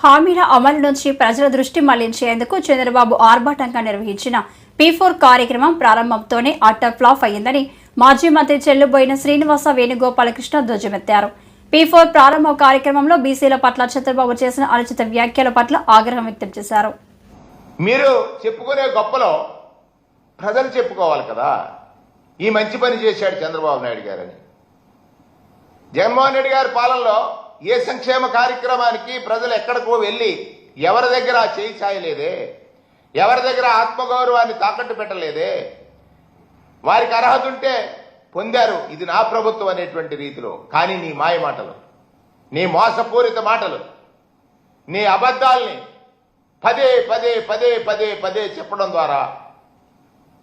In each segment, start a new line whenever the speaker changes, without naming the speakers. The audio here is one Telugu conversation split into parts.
హామీల అమలు నుంచి ప్రజల దృష్టి మళ్లించేందుకు చంద్రబాబు ఆర్భాటంగా నిర్వహించిన P4 కార్యక్రమం ప్రారంభంతోనే అట్టర్ ఫ్లాప్ అయ్యిందని మాజీ మంత్రి చెల్లుబోయిన శ్రీనివాస వేణుగోపాలకృష్ణ ధ్వజమెత్తారు. P4 ప్రారంభ కార్యక్రమంలో బీసీల పట్ల చంద్రబాబు చేసిన అనుచిత వ్యాఖ్యల పట్ల ఆగ్రహం వ్యక్తం చేశారు.
మీరు చెప్పుకునే గొప్పలో ప్రజలు చెప్పుకోవాలి కదా, ఈ మంచి పని చేశాడు చంద్రబాబు నాయుడు గారని. జగన్మోహన్ రెడ్డి గారి పాలనలో ఏ సంక్షేమ కార్యక్రమానికి ప్రజలు ఎక్కడికో వెళ్ళి ఎవరి దగ్గర చేయి చాయలేదే, ఎవరి దగ్గర ఆత్మగౌరవాన్ని తాకట్టు పెట్టలేదే. వారికి అర్హత ఉంటే పొందారు, ఇది నా ప్రభుత్వం అనేటువంటి రీతిలో. కానీ నీ మాయ మాటలు, నీ మోసపూరిత మాటలు, నీ అబద్ధాల్ని పదే పదే పదే పదే పదే చెప్పడం ద్వారా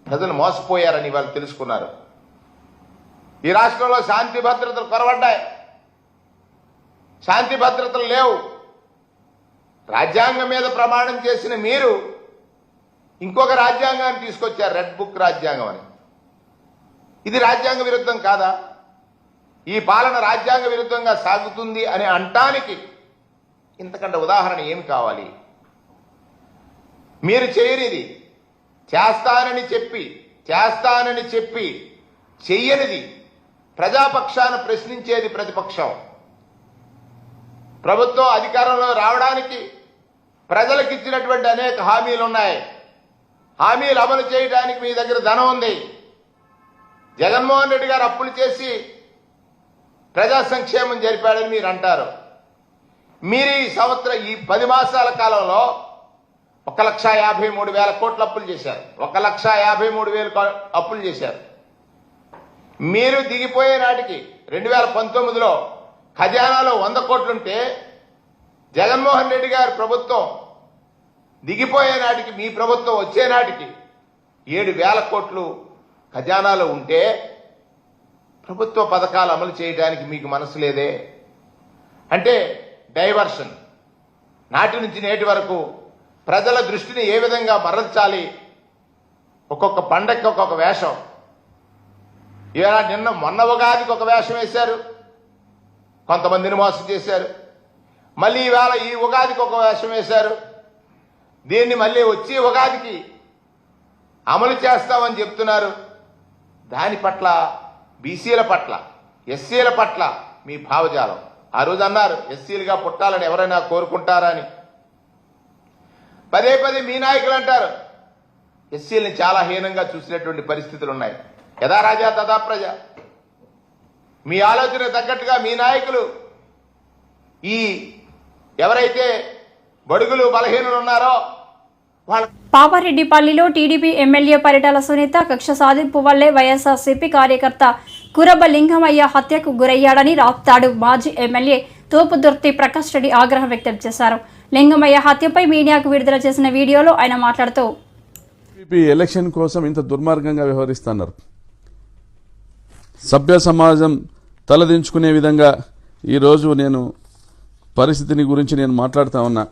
ప్రజలు మోసపోయారని వాళ్ళు తెలుసుకున్నారు. ఈ రాష్ట్రంలో శాంతి భద్రతలు కొరవడ్డాయి, శాంతి భద్రతలు లేవు. రాజ్యాంగం మీద ప్రమాణం చేసిన మీరు ఇంకొక రాజ్యాంగాన్ని తీసుకొచ్చారు, రెడ్ బుక్ రాజ్యాంగం అని. ఇది రాజ్యాంగ విరుద్ధం కాదా? ఈ పాలన రాజ్యాంగ విరుద్ధంగా సాగుతుంది అని అంటానికి ఇంతకంటే ఉదాహరణ ఏమి కావాలి? మీరు చేయనిది చేస్తానని చెప్పి చెయ్యనిది ప్రజాపక్షాన ప్రశ్నించేది ప్రతిపక్షం. ప్రభుత్వం అధికారంలో రావడానికి ప్రజలకు ఇచ్చినటువంటి అనేక హామీలు ఉన్నాయి. హామీలు అమలు చేయడానికి మీ దగ్గర ధనం ఉంది. జగన్మోహన్ రెడ్డి గారు అప్పులు చేసి ప్రజా సంక్షేమం జరిపాడని మీరు అంటారు. మీరు ఈ సంవత్సరం ఈ 10 మాసాల కాలంలో 1,53,000 కోట్ల అప్పులు చేశారు. 1,53,000 అప్పులు చేశారు. మీరు దిగిపోయే నాటికి 2019లో ఖజానాలో 100 కోట్లుంటే జగన్మోహన్ రెడ్డి గారి ప్రభుత్వం దిగిపోయే నాటికి, మీ ప్రభుత్వం వచ్చే నాటికి 7,000 కోట్లు ఖజానాలో ఉంటే ప్రభుత్వ పథకాలు అమలు చేయడానికి మీకు మనసు లేదే. అంటే డైవర్షన్, నాటి నుంచి నేటి వరకు ప్రజల దృష్టిని ఏ విధంగా మరల్చాలి, ఒక్కొక్క పండగకి ఒక్కొక్క వేషం. ఇలా మొన్న ఉగాదికి ఒక వేషం వేశారు, కొంతమందిని మోసం చేశారు. మళ్ళీ ఇవాళ ఈ ఉగాదికి ఒక వేషం వేశారు. దీన్ని మళ్ళీ వచ్చే ఉగాదికి అమలు చేస్తామని చెప్తున్నారు. దాని పట్ల, బీసీల పట్ల, ఎస్సీల పట్ల మీ భావజాలం. ఆ రోజు అన్నారు ఎస్సీలుగా పుట్టాలని ఎవరైనా కోరుకుంటారా అని. పదే పదే మీ నాయకులు అంటారు ఎస్సీలని చాలా హీనంగా చూసినటువంటి పరిస్థితులు ఉన్నాయి. యథా రాజా తథా ప్రజ. మీ ఆలోచన తగ్గట్టుగా మీ నాయకులు ఈ ఎవరైతే బడుగులు బలహీనులు ఉన్నారో వాళ్ళ
పాపారెడ్డిపల్లిలో టీడీపీ ఎమ్మెల్యే పరిటాల సునీత కక్ష సాధింపు వల్లే వైఎస్ఆర్సీపీ కార్యకర్త కురబ లింగమయ్య హత్యకు గురయ్యాడని రాప్తాడు మాజీ ఎమ్మెల్యే తోపుదుర్తి ప్రకాష్ రెడ్డి ఆగ్రహం వ్యక్తం చేశారు. లింగమయ్య హత్యపై మీడియాకు విడుదల చేసిన వీడియోలో ఆయన మాట్లాడుతూ
ఎలక్షన్ కోసం ఇంత దుర్మార్గంగా వ్యవహరిస్తున్నారు. సభ్య సమాజం తలదించుకునే విధంగా ఈరోజు నేను పరిస్థితిని గురించి నేను మాట్లాడుతూ ఉన్నా.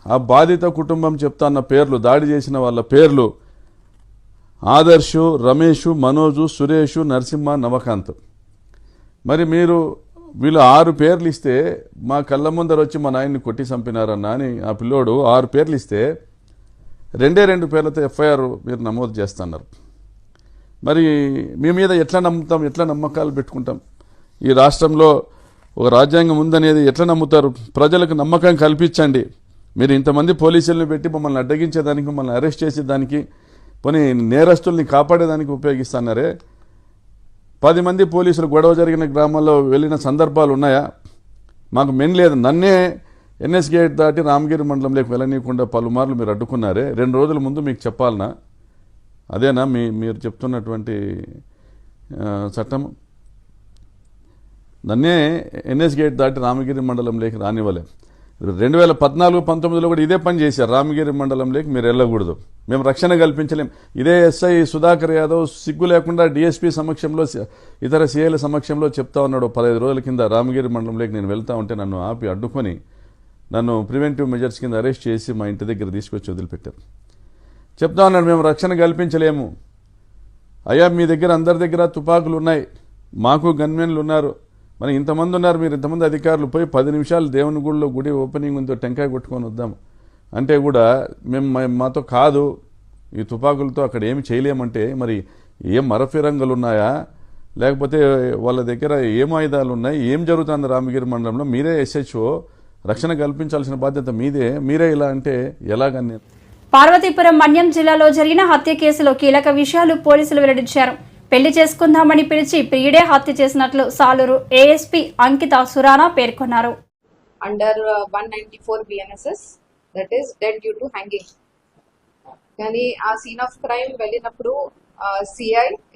ఆ బాధిత కుటుంబం చెప్తాన్న పేర్లు, దాడి చేసిన వాళ్ళ పేర్లు ఆదర్శు, రమేషు, మనోజు, సురేషు, నరసింహ, నవకాంత్. మరి మీరు వీళ్ళు 6 పేర్లు ఇస్తే మా కళ్ళ ముందర వచ్చి మా నాయన్ని కొట్టి చంపినారన్నా అని ఆ పిల్లోడు 6 పేర్లు ఇస్తే 2 పేర్లతో ఎఫ్ఐఆర్ మీరు నమోదు చేస్తున్నారు. మరి మీ మీద ఎట్లా నమ్ముతాం, ఎట్లా నమ్మకాలు పెట్టుకుంటాం? ఈ రాష్ట్రంలో ఒక రాజ్యాంగం ఉందనేది ఎట్లా నమ్ముతారు? ప్రజలకు నమ్మకం కల్పించండి. మీరు ఇంతమంది పోలీసులను పెట్టి మమ్మల్ని అడ్డగించేదానికి, మమ్మల్ని అరెస్ట్ చేసేదానికి, పోనీ నేరస్తుల్ని కాపాడేదానికి ఉపయోగిస్తున్నారే. 10 మంది పోలీసులు గొడవ జరిగిన గ్రామాల్లో వెళ్ళిన సందర్భాలు ఉన్నాయా? మాకు మెన్ లేదు. నన్నే ఎన్ఎస్ గేట్ దాటి రామగిరి మండలంలోకి వెళ్ళనీయకుండా పలుమార్లు మీరు అడ్డుకున్నారే. 2 రోజుల ముందు మీకు చెప్పాలనా? అదేనా మీరు చెప్తున్నటువంటి చట్టం? నన్నే ఎన్ఎస్ గేట్ దాటి రామగిరి మండలంలోకి రానివ్వలే. 2014-19లో కూడా ఇదే పని చేశారు. రామగిరి మండలంలోకి మీరు వెళ్ళకూడదు, మేము రక్షణ కల్పించలేం. ఇదే ఎస్ఐ సుధాకర్ యాదవ్ సిగ్గు లేకుండా డిఎస్పీ సమక్షంలో, ఇతర సీఐల సమక్షంలో చెప్తా ఉన్నాడు. 15 రోజుల కింద రామగిరి మండలంలోకి నేను వెళ్తా ఉంటే నన్ను ఆపి అడ్డుకొని నన్ను ప్రివెంటివ్ మెజర్స్ కింద అరెస్ట్ చేసి మా ఇంటి దగ్గర తీసుకొచ్చి వదిలిపెట్టారు. చెప్తా ఉన్నాడు మేము రక్షణ కల్పించలేము. అయ్యా మీ దగ్గర అందరి దగ్గర తుపాకులు ఉన్నాయి, మాకు గన్మెన్లు ఉన్నారు, మరి ఇంతమంది ఉన్నారు, మీరు ఇంతమంది అధికారులు పోయి 10 నిమిషాలు దేవుని గుడిలో గుడి ఓపెనింగ్ ఉందో టెంకాయ కొట్టుకొని వద్దాం అంటే కూడా మాతో కాదు, ఈ తుపాకులతో అక్కడ ఏమి చేయలేమంటే మరి ఏం మరఫిరంగులు ఉన్నాయా, లేకపోతే వాళ్ళ దగ్గర ఏం ఆయుధాలు ఉన్నాయి, ఏం జరుగుతుంది రామగిరి మండలంలో? మీరే SHO, రక్షణ కల్పించాల్సిన బాధ్యత మీరే ఇలా అంటే ఎలాగని?
పార్వతీపురం మన్యం జిల్లాలో జరిగిన హత్య కేసులో కీలక విషయాలు పోలీసులు వెల్లడించారు. పెళ్లి చేసుకుందామని పిలిచి ప్రియుడే హత్య చేసినట్లు సాలూరు ASP అంకిత సురానా పేర్కొన్నారు.
Under 194 BNSS, that is dead due to hanging. కానీ ఆ సీన్ ఆఫ్ క్రైమ్ వెళ్ళినప్పుడు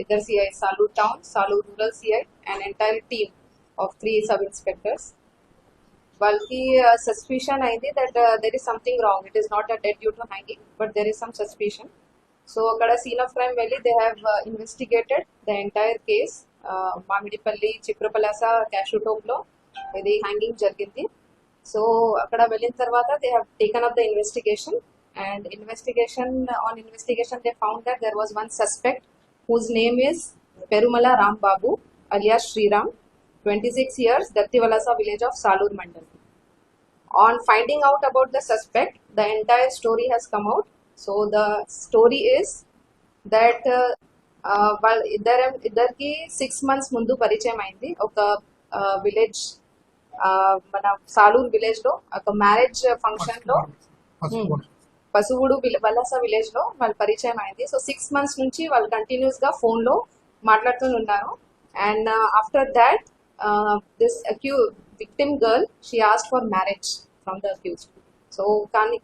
ఇద్దరు CI, Saluru town, Saluru rural CI and entire team of 3 sub inspectors, వాళ్ళకి సస్పిషన్ అయింది that there is something wrong. It is not a dead due to hanging, but there is some suspicion. So అక్కడ సీన్ ఆఫ్ క్రైమ్ వెళ్ళి they have investigated the entire case. Mamidipalli Chiprapalasa cashew tope లో ఇది హ్యాంగింగ్ జరిగింది. సో అక్కడ వెళ్ళిన తర్వాత they have taken up the investigation, and investigation they found that there was one suspect whose name is Perumala Ram Babu alias Sriram, 26 years, Dattivalasa village of Salur Mandal. On finding out about the suspect, the entire story has come out. So the story is that while ఇద్దరికి 6 months ముందు పరిచయం అయింది. ఒక విలేజ్, మన సాలూర్ విలేజ్ లో ఒక మ్యారేజ్ ఫంక్షన్ లో, పసువుడు వలస విలేజ్ లో వాళ్ళు పరిచయం అయింది. సో 6 months నుంచి వాళ్ళు కంటిన్యూస్ గా ఫోన్ లో మాట్లాడుతూ ఉన్నారు. And after that this victim girl she asked for marriage from the accused. So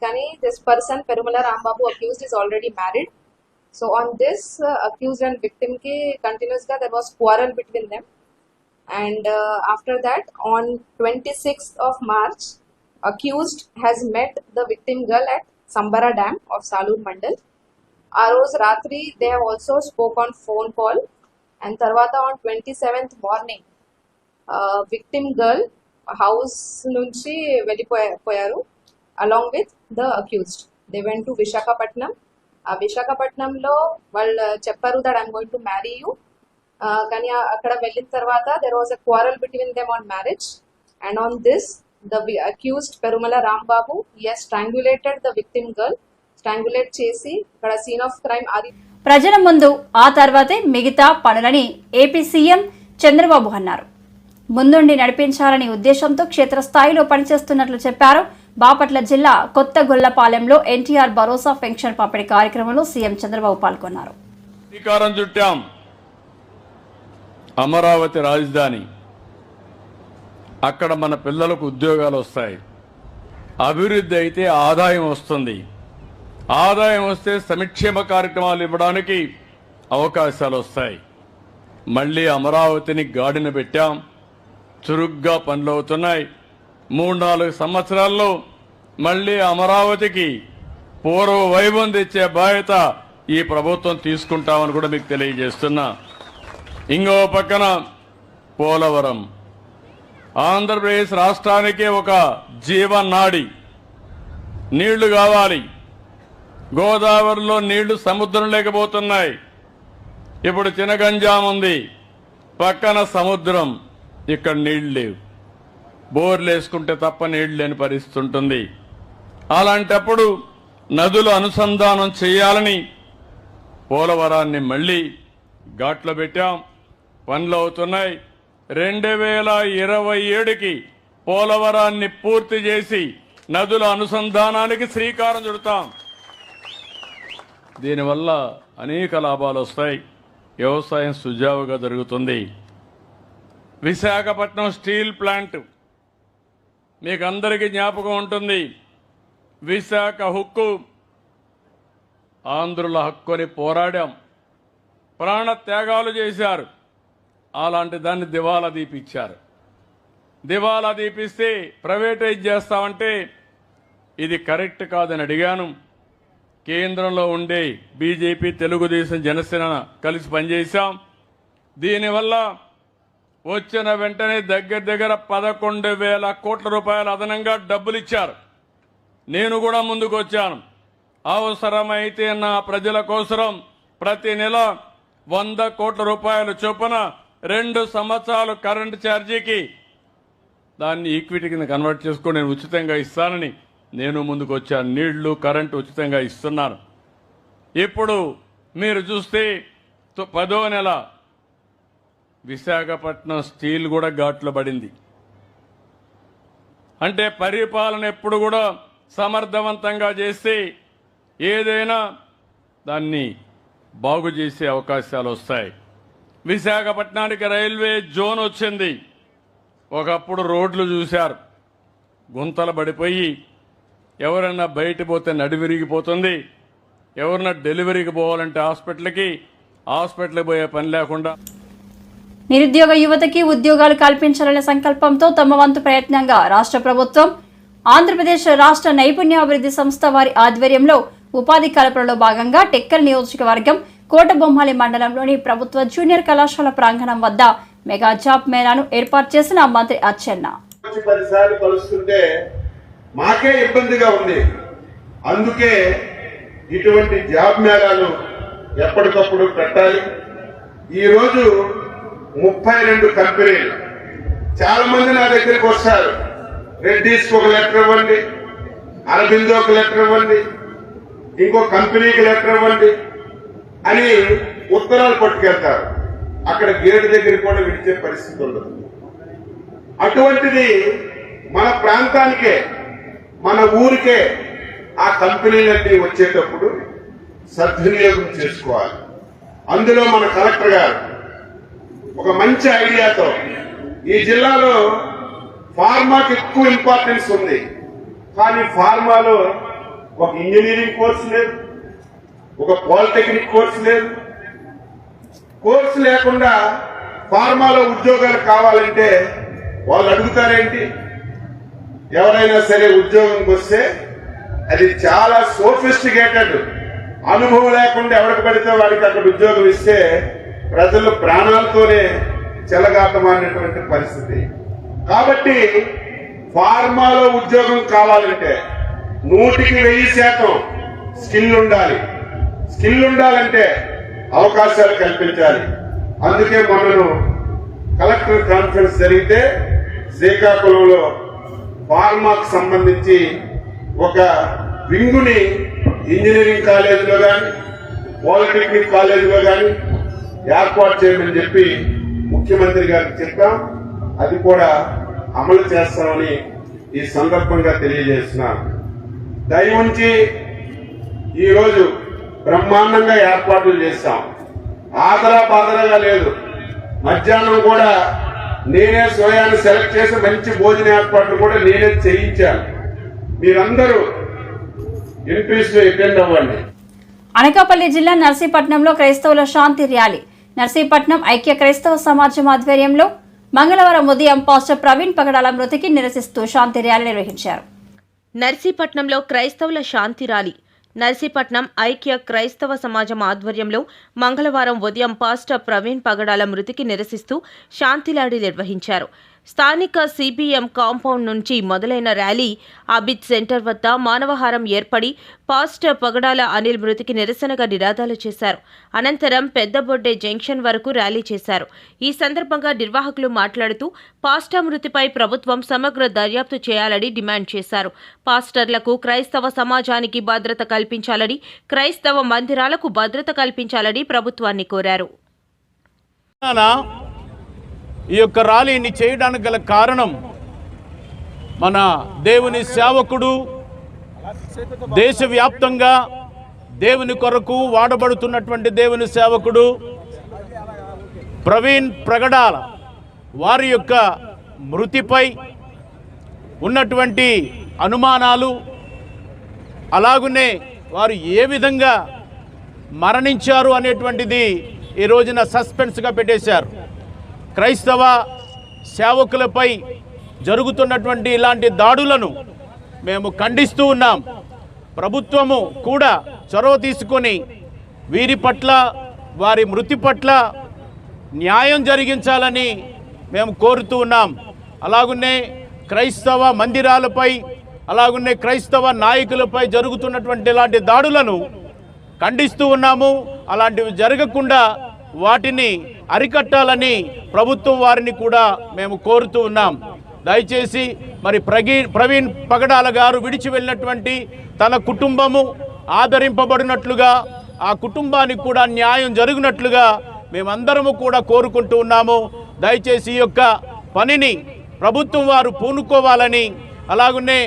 కానీ this person Perumala Rambabu accused is already married. So on this accused and victim కి కంటిన్యూస్ గా there was quarrel between them. And after that on 26th of March, accused has met the victim girl at Sambara Dam of Salur Mandal. ఆ రోజు రాత్రి they have also spoke on phone call, and తర్వాత on 27th morning victim girl house నుంచి వెళ్ళిపోయారు along with the accused. They went to Visakhapatnam. ఆ విశాఖపట్నంలో వాళ్ళు చెప్పారు that I'm going to marry you. కానీ అక్కడ వెళ్ళిన తర్వాత there was a quarrel between them on marriage, and on this the accused Perumala Rambabu, he has strangulated the victim girl. Strangulate చేసి ఇక్కడ సీన్ ఆఫ్ క్రైమ్ అది
ప్రజల ముందు, ఆ తర్వాతే మిగతా పనులని ఏపీ సీఎం చంద్రబాబు అన్నారు. ముందుండి నడిపించాలనే ఉద్దేశంతో క్షేత్రస్థాయిలో పనిచేస్తున్నట్లు చెప్పారు. బాపట్ల జిల్లా కొత్తగొల్లపాలెంలో NTR భరోసా పెన్షన్ పంపిణీ కార్యక్రమంలో సీఎం చంద్రబాబు పాల్గొన్నారు.
శ్రీకారం చుట్టాం. అమరావతి రాజధాని, అక్కడ మన పిల్లలకు ఉద్యోగాలు వస్తాయి. అభివృద్ధి అయితే ఆదాయం వస్తుంది. ఆదాయం వస్తే సంక్షేమ కార్యక్రమాలు ఇవ్వడానికి అవకాశాలు వస్తాయి. మళ్ళీ అమరావతిని గాడిన పెట్టాం. చురుగ్గా పనులు అవుతున్నాయి. 3-4 సంవత్సరాల్లో మళ్ళీ అమరావతికి పూర్వ వైభవం తెచ్చే బాధ్యత ఈ ప్రభుత్వం తీసుకుంటామని కూడా మీకు తెలియజేస్తున్నా. ఇంకో పక్కన పోలవరం, ఆంధ్రప్రదేశ్ రాష్ట్రానికే ఒక జీవనాడి. నీళ్లు కావాలి. గోదావరిలో నీళ్లు సముద్రం లేకపోతున్నాయి. ఇప్పుడు చినగంజాం ఉంది, పక్కన సముద్రం, ఇక్కడ నీళ్లు లేవు. బోర్లు వేసుకుంటే తప్ప నీళ్లు లేని పరిస్థితి ఉంటుంది. అలాంటప్పుడు నదులు అనుసంధానం చేయాలని పోలవరాన్ని మళ్లీ ఘాట్లో పెట్టాం. పనులు అవుతున్నాయి. 2027కి పోలవరాన్ని పూర్తి చేసి నదుల అనుసంధానానికి శ్రీకారం చుడతాం. దీనివల్ల అనేక లాభాలు వస్తాయి. వ్యవసాయం సుజావుగా జరుగుతుంది. విశాఖపట్నం స్టీల్ ప్లాంట్ మీకు అందరికీ జ్ఞాపకం ఉంటుంది. విశాఖ హక్కు, ఆంధ్రుల హక్కు అని పోరాడాం. ప్రాణ త్యాగాలు చేశారు. అలాంటి దాన్ని దివాలా దీపించారు. దివాలా దీపిస్తే ప్రైవేటైజ్ చేస్తామంటే ఇది కరెక్ట్ కాదని అడిగాను. కేంద్రంలో ఉండే బీజేపీ, తెలుగుదేశం, జనసేన కలిసి పనిచేశాం. దీనివల్ల వచ్చిన వెంటనే దగ్గర 11,000 కోట్ల రూపాయలు అదనంగా డబ్బులు ఇచ్చారు. నేను కూడా ముందుకు వచ్చాను. అవసరమైతే నా ప్రజల కోసం ప్రతి నెల 100 కోట్ల రూపాయల చొప్పున 2 సంవత్సరాలు కరెంటు ఛార్జీకి దాన్ని ఈక్విటీ కింద కన్వర్ట్ చేసుకొని నేను ఉచితంగా ఇస్తానని నేను ముందుకు వచ్చాను. నీళ్లు కరెంటు ఉచితంగా ఇస్తున్నాను. ఇప్పుడు మీరు చూస్తే 10వ నెల విశాఖపట్నం స్టీల్ కూడా ఘాట్లో పడింది. అంటే పరిపాలన ఎప్పుడు కూడా సమర్థవంతంగా చేస్తే ఏదైనా దాన్ని బాగు చేసే అవకాశాలు వస్తాయి. విశాఖపట్నానికి రైల్వే జోన్ వచ్చింది. ఒకప్పుడు రోడ్లు చూశారు, గుంతలు పడిపోయి ఎవరన్నా బయట పోతే నడివిరిగిపోతుంది. ఎవరన్నా డెలివరీకి పోవాలంటే హాస్పిటల్కి పోయే పని లేకుండా
నిరుద్యోగ యువతకి ఉద్యోగాలు కల్పించాలనే సంకల్పంతో తమ వంతు ప్రయత్నంగా రాష్ట్ర ప్రభుత్వం ఆంధ్రప్రదేశ్ రాష్ట్ర నైపుణ్యాభివృద్ధి సంస్థ వారి ఆధ్వర్యంలో ఉపాధి కల్పనలో భాగంగా టెక్కల్ నియోజకవర్గం కోటబొమ్మాలి మండలంలోని ప్రభుత్వ జూనియర్ కళాశాల ప్రాంగణం వద్ద మెగా జాబ్ మేళాను ఏర్పాటు చేసిన మంత్రి అచ్చెన్న.
10 సార్లు కలుస్తుంటే మాకే ఇబ్బందిగా ఉంది. అందుకే ఇటువంటి జాబ్ మేళాలు ఎప్పటికప్పుడు పెట్టాలి. ఈరోజు 32 కంపెనీలు చాలా మంది నా దగ్గరికి వస్తారు. రెడ్డీస్కి ఒక లెటర్ ఇవ్వండి, అరబిందో ఒక లెటర్ ఇవ్వండి, ఇంకో కంపెనీకి లెటర్ ఇవ్వండి అని ఉత్తరాలు పట్టుకెళ్తారు. అక్కడ గేటు దగ్గర కూడా విడిచే పరిస్థితి ఉండదు. అటువంటిది మన ప్రాంతానికే, మన ఊరికే ఆ కంపెనీలన్నీ వచ్చేటప్పుడు సద్వినియోగం చేసుకోవాలి. అందులో మన కలెక్టర్ గారు ఒక మంచి ఐడియాతో ఈ జిల్లాలో ఫార్మాకి ఎక్కువ ఇంపార్టెన్స్ ఉంది. కానీ ఫార్మాలో ఒక ఇంజనీరింగ్ కోర్సు లేదు, ఒక పాలిటెక్నిక్ కోర్సు లేదు. కోర్సు లేకుండా ఫార్మాలో ఉద్యోగాలు కావాలంటే వాళ్ళు అడుగుతారేంటి? ఎవరైనా సరే ఉద్యోగంకి వస్తే అది చాలా సోఫిస్టికేటెడ్, అనుభవం లేకుండా ఎవరికి పడితే వాడికి అక్కడ ఉద్యోగం ఇస్తే ప్రజలు ప్రాణాలతోనే చెలగాటమాడినటువంటి పరిస్థితి. కాబట్టి ఫార్మాలో ఉద్యోగం కావాలంటే 100% స్కిల్ ఉండాలి. స్కిల్ ఉండాలంటే అవకాశాలు కల్పించాలి. అందుకే మొన్నను కలెక్టర్ కాన్ఫరెన్స్ జరిగితే శ్రీకాకుళంలో ఫార్మాకు సంబంధించి ఒక వింగుని ఇంజనీరింగ్ కాలేజీలో కానీ పాలిటెక్నిక్ కాలేజీలో కానీ ఏర్పాటు చేయమని చెప్పి ముఖ్యమంత్రి గారికి చెప్పాం. అది కూడా అమలు చేస్తామని ఈ సందర్భంగా తెలియజేస్తున్నాం. దయవుంచి ఈరోజు బ్రహ్మాండంగా ఏర్పాట్లు చేస్తాం. ఆదరా బాదరాగా లేదు. మధ్యాహ్నం కూడా నేనే స్వయాన్ని సెలెక్ట్ చేసి మంచి భోజన ఏర్పాట్లు కూడా నేనే చేయించాను. మీరందరూ ఇంట్రెస్ట్ అటెండ్ అవ్వండి.
అనకాపల్లి జిల్లా నర్సీపట్నంలో క్రైస్తవుల శాంతి ర్యాలీ. నర్సీపట్నం ఐక్య క్రైస్తవ సమాజం ఆధ్వర్యంలో మంగళవారం ఉదయం పాస్టర్ ప్రవీణ్ పగడాల మృతికి నిరసిస్తూ శాంతి ర్యాలీ నిర్వహించారు.
నర్సీపట్నంలో క్రైస్తవుల శాంతి ర్యాలీ. నర్సీపట్నం ఐక్య క్రైస్తవ సమాజం ఆధ్వర్యంలో మంగళవారం ఉదయం పాస్టర్ ప్రవీణ్ పగడాల మృతికి నిరసిస్తూ శాంతి ర్యాలీ నిర్వహించారు. స్థానిక సిబిఎం కాంపౌండ్ నుంచి మొదలైన ర్యాలీ అబిద్ సెంటర్ వద్ద మానవహారం ఏర్పడి పాస్టర్ పగడాల అనిల్ మృతికి నిరసనగా నినాదాలు చేశారు. అనంతరం పెద్దబొడ్డే జంక్షన్ వరకు ర్యాలీ చేశారు. ఈ సందర్భంగా నిర్వాహకులు మాట్లాడుతూ పాస్టర్ మృతిపై ప్రభుత్వం సమగ్ర దర్యాప్తు చేయాలని డిమాండ్ చేశారు. పాస్టర్లకు, క్రైస్తవ సమాజానికి భద్రత కల్పించాలని, క్రైస్తవ మందిరాలకు భద్రత కల్పించాలని ప్రభుత్వాన్ని కోరారు.
ఈ యొక్క ర్యాలీని చేయడానికి గల కారణం మన దేవుని సేవకుడు దేశవ్యాప్తంగా దేవుని కొరకు వాడబడుతున్నటువంటి దేవుని సేవకుడు ప్రవీణ్ ప్రగడాల వారి యొక్క మృతిపై ఉన్నటువంటి అనుమానాలు, అలాగునే వారు ఏ విధంగా మరణించారు అనేటువంటిది ఈ రోజున సస్పెన్స్గా పెట్టేశారు. క్రైస్తవ సేవకులపై జరుగుతున్నటువంటి ఇలాంటి దాడులను మేము ఖండిస్తూ ఉన్నాం. ప్రభుత్వము కూడా చొరవ తీసుకొని వీరి పట్ల, వారి మృతి పట్ల న్యాయం జరిగించాలని మేము కోరుతూ ఉన్నాం. అలాగునే క్రైస్తవ మందిరాలపై, అలాగునే క్రైస్తవ నాయకులపై జరుగుతున్నటువంటి ఇలాంటి దాడులను ఖండిస్తూ ఉన్నాము. అలాంటివి జరగకుండా వాటిని అరికట్టాలని ప్రభుత్వం వారిని కూడా మేము కోరుతూ ఉన్నాం. దయచేసి మరి ప్రవీణ్ పగడాల గారు విడిచి వెళ్ళినటువంటి తన కుటుంబము ఆదరింపబడినట్లుగా, ఆ కుటుంబానికి కూడా న్యాయం జరిగినట్లుగా మేమందరము కూడా కోరుకుంటూ ఉన్నాము. దయచేసి ఈ యొక్క పనిని ప్రభుత్వం వారు పూనుకోవాలని, అలాగనే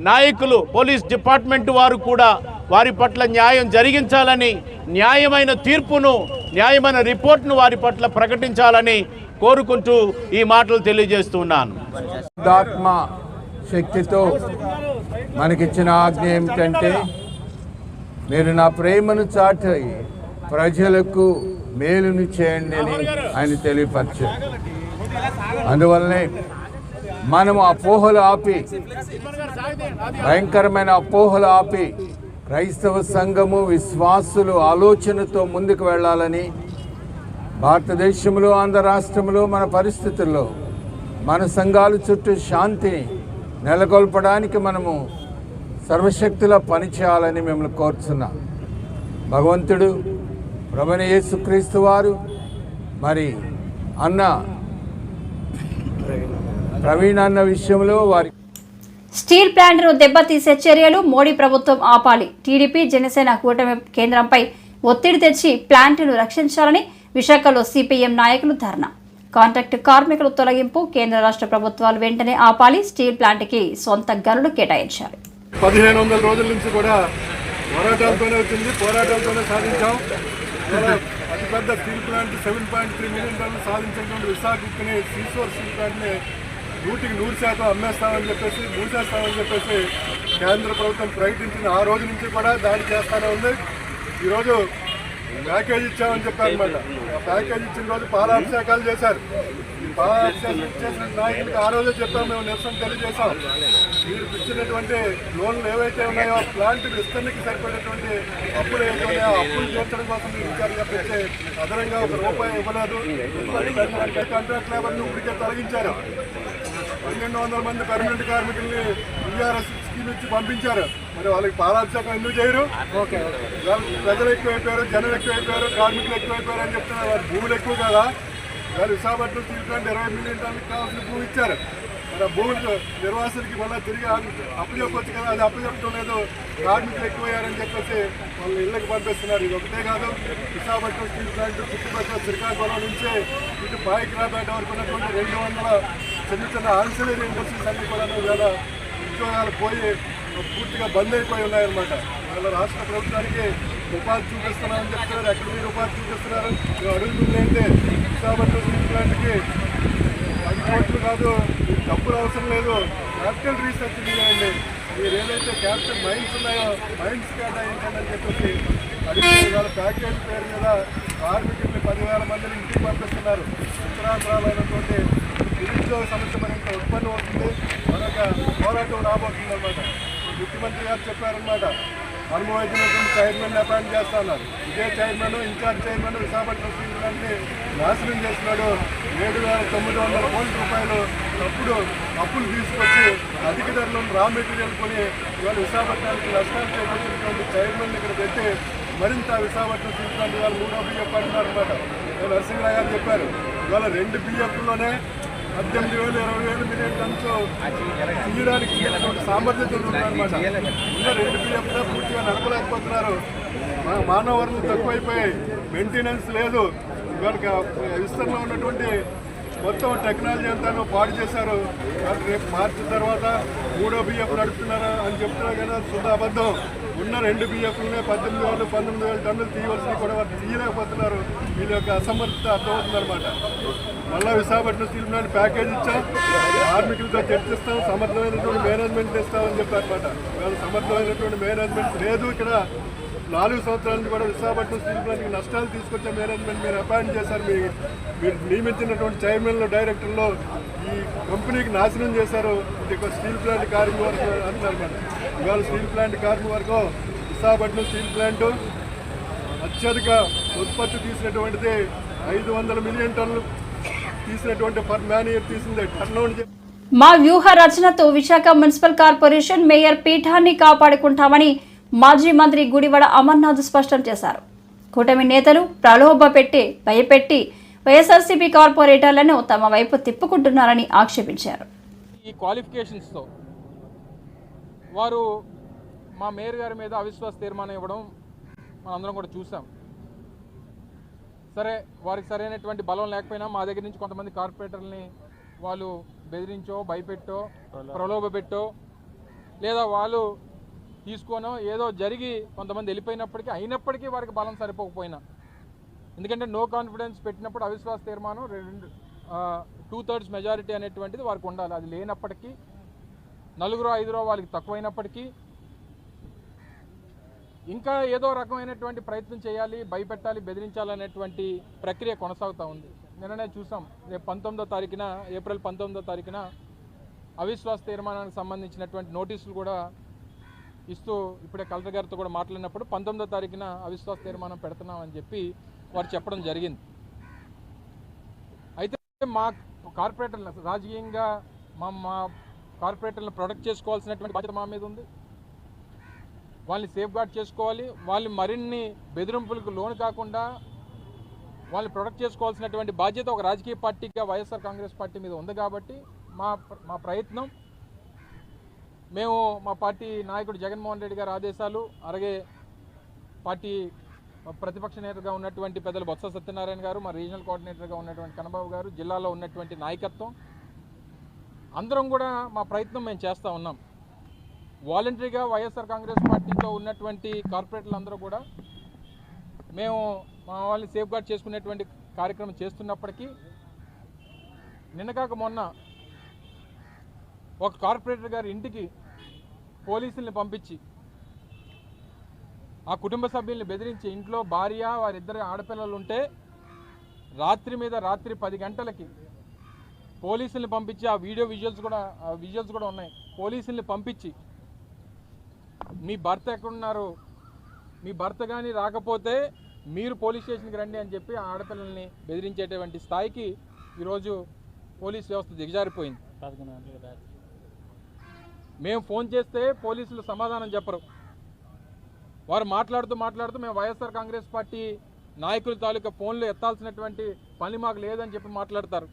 నాయకులు పోలీస్ డిపార్ట్మెంట్ వారు కూడా వారి పట్ల న్యాయం జరిగించాలని, న్యాయమైన తీర్పును, న్యాయమైన రిపోర్ట్ను వారి పట్ల ప్రకటించాలని కోరుకుంటూ ఈ మాటలు తెలియజేస్తున్నాను.
ఆత్మ శక్తితో మనకిచ్చిన ఆజ్ఞ ఏమిటంటే, మీరు నా ప్రేమను చాటి ప్రజలకు మేలును చేయండి అని ఆయన తెలియపరిచారు. అందువల్లనే మనము అపోహలు ఆపి, భయంకరమైన అపోహలు ఆపి, క్రైస్తవ సంఘము విశ్వాసులు ఆలోచనతో ముందుకు వెళ్ళాలని, భారతదేశంలో, ఆంధ్ర రాష్ట్రంలో మన పరిస్థితుల్లో మన సంఘాల చుట్టూ శాంతిని నెలకొల్పడానికి మనము సర్వశక్తిలా పనిచేయాలని మిమ్మల్ని కోరుచున్నాం. భగవంతుడు ప్రభువైన యేసుక్రీస్తు వారు మరి ప్రవీణ్ అన్న విషయంలో వారి
స్టీల్ ప్లాంట్ను దెబ్బతీసే చర్యలు మోడీ ప్రభుత్వం ఆపాలి. టీడీపీ జనసేన కూటమి కేంద్రంపై ఒత్తిడి తెచ్చి ప్లాంట్ను రక్షించాలని విశాఖలో సిపిఎం నాయకులు ధర్నా. కాంట్రాక్టు కార్మికుల తొలగింపు కేంద్ర రాష్ట్ర ప్రభుత్వాలు వెంటనే ఆపాలి. స్టీల్ ప్లాంట్కి సొంత గనులు కేటాయించాలి.
1500 రోజుల నుంచి కూడా పోరాటాలతోనే వచ్చింది, పోరాటాలతోనే సాధించాం. అతిపెద్ద స్టీల్ ప్లాంట్ 7.3 మిలియన్ టన్నులు సాధించినటువంటి విశాఖని సీసోర్ స్టీల్ ప్లాంట్ని 100% అమ్మేస్తామని చెప్పేసి, మూసేస్తామని చెప్పేసి కేంద్ర ప్రభుత్వం ప్రకటించిన ఆ రోజు నుంచి కూడా దాడి చేస్తానే ఉంది. ఈరోజు ప్యాకేజ్ ఇచ్చామని చెప్పారనమాట. ఆ ప్యాకేజ్ ఇచ్చిన రోజు పాలాభిషేకాలు చేశారు. ఈ పాలాభిషేకం చేసిన నాయకులకి ఆ రోజే చెప్పాము, మేము నిరసన తెలియజేశాం. మీరు ఇచ్చినటువంటి లోన్లు ఏవైతే ఉన్నాయో ప్లాంట్ విస్తరణకి సరిపడేటువంటి అప్పులు ఏవైతే ఉన్నాయో అప్పులు తీర్చడం కోసం మీరు ఇచ్చారు తప్పించి అదనంగా ₹1 ఇవ్వలేదు. కాంట్రాక్ట్ లేబర్ని ఇప్పటికే తొలగించారు. 1200 మంది పర్మనెంట్ కార్మికుల్ని ఈఆర్ఎస్ స్కీమ్ ఇచ్చి పంపించారు. మరి వాళ్ళకి పాలాభిషేకం ఎందుకు చేయరు? ప్రజలు ఎక్కువైపోయారు, జనం ఎక్కువైపోయారు, కార్మికులు ఎక్కువైపోయారు అని చెప్తున్నారు. వారి భూములు ఎక్కువ కదా. వాళ్ళు విశాఖపట్నం స్టీల్ ప్లాంట్ 20 మిలియన్ టన్నులకు కావాల్సిన భూమి ఇచ్చారు. మరి ఆ భూములు నిర్వాసులకి మళ్ళీ తిరిగి అప్పచెప్పొచ్చు కదా, అది అప్పచెప్పడం లేదు. కార్మికులు ఎక్కువయ్యారని చెప్పేసి వాళ్ళు ఇళ్ళకి పంపిస్తున్నారు. ఇది ఒకటే కాదు, విశాఖపట్నం స్టీల్ ప్లాంట్ చుట్టుపక్కల శ్రీకాకుళం నుంచి ఇటు పాయిక్రాపేట వరకు ఉన్నటువంటి 200 చిన్న ఆన్సిలరీ ఇండస్ట్రీస్ అన్ని కూడా ఇవాళ ఉద్యోగాలు పోయి పూర్తిగా బంద్ అయిపోయి ఉన్నాయన్నమాట. ఇవాళ రాష్ట్ర ప్రభుత్వానికి ఉపాధి చూపిస్తున్నామని చెప్తున్నారు. ఎక్కడ మీరు ఉపాధి చూపిస్తున్నారు? మేము అడుగుతుందంటే విశాఖపట్నం స్టీల్ ప్లాంట్కి 10 కోట్లు కాదు, డబ్బులు అవసరం లేదు, క్యాపిటల్ రీసెర్చ్ చేయండి. మీరు ఏదైతే క్యాపిటల్ మైన్స్ ఉన్నాయో మైన్స్ కేటాయించండి అని చెప్పేసి అడిగితే ఇవాళ ప్యాకేజ్ పేరు మీద కార్మికుల్ని 10,000 మందిని ఇంటికి పంపిస్తున్నారు. ఉత్తరాంధ్రాలైనటువంటి నిరుద్యోగ సమస్య మరింత ఉత్పన్నం అవుతుంది. మరొక పోరాటం రాబోతుంది అన్నమాట. ముఖ్యమంత్రి గారు చెప్పారనమాట, అనుభవించినటువంటి చైర్మన్ అపాయింట్ చేస్తున్నారు. ఇదే chairman, incharge chairman Visakhapatnam steel ప్లాంట్ని నాశనం చేస్తున్నాడు. 7,900 కోట్ల రూపాయలు అప్పులు తీసుకొచ్చి అధిక ధరలను రా మెటీరియల్ కొని ఇవాళ విశాఖపట్నానికి నష్టాలు చేకూర్చినటువంటి చైర్మన్ ఇక్కడ పెట్టి మరింత విశాఖపట్నం స్టీల్ ప్లాంట్ ఇవాళ 3వ బిఎఫ్ అంటున్నారనమాట. నరసింహరావు గారు చెప్పారు, ఇవాళ 2 బిఎఫ్లోనే 18,000, 20,000 మిలియన్ టన్స్ తీయడానికి సామర్థ్యత ఉందన్నమాట. ఇంకా 2 బిఎఫ్గా పూర్తిగా నడపలేకపోతున్నారు. మానవ వనరులు తక్కువైపోయాయి, మెయింటెనెన్స్ లేదు. ఇవాళ విస్తరణలో ఉన్నటువంటి మొత్తం టెక్నాలజీ అంతా పాడు చేశారు. రేపు మార్చి తర్వాత 3వ బిఎఫ్ నడుపుతున్నారు అని చెప్తున్నారు కదా, శుద్ధ అబద్ధం. ఉన్న 2 బిఎఫ్లోనే 18,000, 19,000 టన్నులు తీయవలసినవి కూడా వారు తీయలేకపోతున్నారు. వీళ్ళ యొక్క అసమర్థత అర్థమవుతుందన్నమాట. మళ్ళీ విశాఖపట్నం స్టీల్ ప్లాంట్ ప్యాకేజ్ ఇచ్చాం, కార్మికులతో చర్చిస్తాం, సమర్థమైనటువంటి మేనేజ్మెంట్ ఇస్తామని చెప్పారన్నమాట. ఇవాళ సమర్థమైనటువంటి మేనేజ్మెంట్ లేదు. ఇక్కడ 4 సంవత్సరాల నుంచి కూడా విశాఖపట్నం స్టీల్ ప్లాంట్కి నష్టాలు తీసుకొచ్చే మేనేజ్మెంట్ మీరు అపాయింట్ చేశారు. మీరు నియమించినటువంటి చైర్మన్లు, డైరెక్టర్లు ఈ కంపెనీకి నాశనం చేశారు. ఇది స్టీల్ ప్లాంట్ కార్మిక వర్గం అంటున్నారన్నమాట. ఇవాళ స్టీల్ ప్లాంట్ కార్మిక వర్గం విశాఖపట్నం స్టీల్ ప్లాంట్ అత్యధిక ఉత్పత్తి తీసినటువంటిది 500 మిలియన్ టన్నులు తీసినటువంటి పర్ మ్యాన్ ఇయర్ తీసింది. టర్నౌండ్
మా వ్యూహ రచనతో విశాఖ మున్సిపల్ కార్పొరేషన్ మేయర్ పీఠాన్ని కాపాడుకుంటామని మాజీ మంత్రి గుడివాడ అమర్నాథ్ స్పష్టం చేశారు. కూటమి నేతలు ప్రలోభపెట్టి భయపెట్టి వైఎస్ఆర్సీపీ కార్పొరేటర్లను తమ వైపు తిప్పుకుంటున్నారని ఆక్షేపించారు.
ఈ క్వాలిఫికేషన్స్తో వారు మా మేయర్ గారి మీద అవిశ్వాస తీర్మానం ఇవ్వడం మనందరం కూడా చూసాం. సరే, వారికి సరైనటువంటి బలం లేకపోయినా మా దగ్గర నుంచి కొంతమంది కార్పొరేటర్లని వాళ్ళు బెదిరించో, భయపెట్టో, ప్రలోభపెట్టో, లేదా వాళ్ళు తీసుకోనో ఏదో జరిగి కొంతమంది వెళ్ళిపోయినప్పటికీ అయినప్పటికీ వారికి బలం సరిపోకపోయినా, ఎందుకంటే నో కాన్ఫిడెన్స్ పెట్టినప్పుడు అవిశ్వాస తీర్మానం 2/3 మెజారిటీ అనేటువంటిది వారికి ఉండాలి. అది లేనప్పటికీ 4-5 వాళ్ళకి తక్కువైనప్పటికీ ఇంకా ఏదో రకమైనటువంటి ప్రయత్నం చేయాలి, భయపెట్టాలి, బెదిరించాలనేటువంటి ప్రక్రియ కొనసాగుతూ ఉంది. నిన్ననే చూసాం, రేపు 19వ తారీఖున ఏప్రిల్ 19వ తారీఖున అవిశ్వాస తీర్మానానికి సంబంధించినటువంటి నోటీసులు కూడా ఇస్తూ ఇప్పుడే కలెక్టర్ గారితో కూడా మాట్లాడినప్పుడు 19వ తారీఖున అవిశ్వాస తీర్మానం పెడుతున్నామని చెప్పి వారు చెప్పడం జరిగింది. అయితే మా కార్పొరేటర్లు రాజకీయంగా మా కార్పొరేటర్లను ప్రొటెక్ట్ చేసుకోవాల్సినటువంటి బాధ్యత మా మీద ఉంది. వాళ్ళని సేఫ్ గార్డ్ చేసుకోవాలి. వాళ్ళు మరిన్ని బెదిరింపులకు లోను కాకుండా వాళ్ళని ప్రొటెక్ట్ చేసుకోవాల్సినటువంటి బాధ్యత ఒక రాజకీయ పార్టీగా వైఎస్ఆర్ కాంగ్రెస్ పార్టీ మీద ఉంది. కాబట్టి మా ప్రయత్నం, మేము మా పార్టీ నాయకుడు జగన్మోహన్ రెడ్డి గారి ఆదేశాలు, అలాగే పార్టీ ప్రతిపక్ష నేతగా ఉన్నటువంటి పెద్దలు బొత్స సత్యనారాయణ గారు, మా రీజనల్ కోఆర్డినేటర్గా ఉన్నటువంటి కన్నబాబు గారు, జిల్లాలో ఉన్నటువంటి నాయకత్వం అందరం కూడా మా ప్రయత్నం మేము చేస్తూ ఉన్నాం. వాలంటరీగా వైఎస్ఆర్ కాంగ్రెస్ పార్టీతో ఉన్నటువంటి కార్పొరేటర్లు అందరూ కూడా మేము మా వాళ్ళని సేఫ్ గార్డ్ చేసుకునేటువంటి కార్యక్రమం చేస్తున్నప్పటికీ నిన్నకాక మొన్న ఒక కార్పొరేటర్ గారి ఇంటికి పోలీసుల్ని పంపించి ఆ కుటుంబ సభ్యుల్ని బెదిరించి ఇంట్లో భార్య, వారిద్దరు ఆడపిల్లలు ఉంటే రాత్రి 10 గంటలకి పోలీసుల్ని పంపించి ఆ విజువల్స్ కూడా ఉన్నాయి. పోలీసుల్ని పంపించి మీ భర్త ఎక్కడున్నారు, మీ భర్త కానీ రాకపోతే మీరు పోలీస్ స్టేషన్కి రండి అని చెప్పి ఆ ఆడపిల్లల్ని బెదిరించేటువంటి స్థాయికి ఈరోజు పోలీస్ వ్యవస్థ దిగజారిపోయింది. మేము ఫోన్ చేస్తే పోలీసులు సమాధానం చెప్పరు. వారు మాట్లాడుతూ మేము వైఎస్ఆర్ కాంగ్రెస్ పార్టీ నాయకుల తాలూకా ఫోన్లు ఎత్తాల్సినటువంటి పని మాకు లేదని చెప్పి మాట్లాడతారు.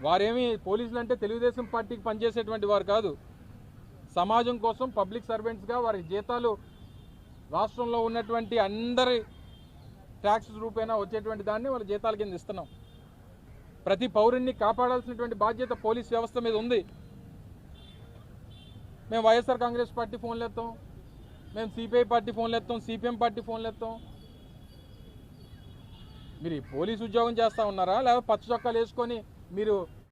వారేమి పోలీసులు అంటే తెలుగుదేశం పార్టీకి పనిచేసేటువంటి వారు కాదు. సమాజం కోసం పబ్లిక్ సర్వెంట్స్గా వారి జీతాలు రాష్ట్రంలో ఉన్నటువంటి అందరి ట్యాక్స్ రూపేణా వచ్చేటువంటి దాన్ని వాళ్ళ జీతాల కింద ఇస్తున్నాం. ప్రతి పౌరుణ్ణి కాపాడాల్సినటువంటి బాధ్యత పోలీస్ వ్యవస్థ మీద ఉంది. మేము వైఎస్ఆర్ కాంగ్రెస్ పార్టీ ఫోన్లు ఎత్తాం, మేము సిపిఐ పార్టీ ఫోన్లు ఎత్తాం, సిపిఎం పార్టీ ఫోన్లు ఎత్తాం. మీరు పోలీసు ఉద్యోగం చేస్తూ ఉన్నారా, లేకపోతే పచ్చ చొక్కాలు వేసుకొని మీరు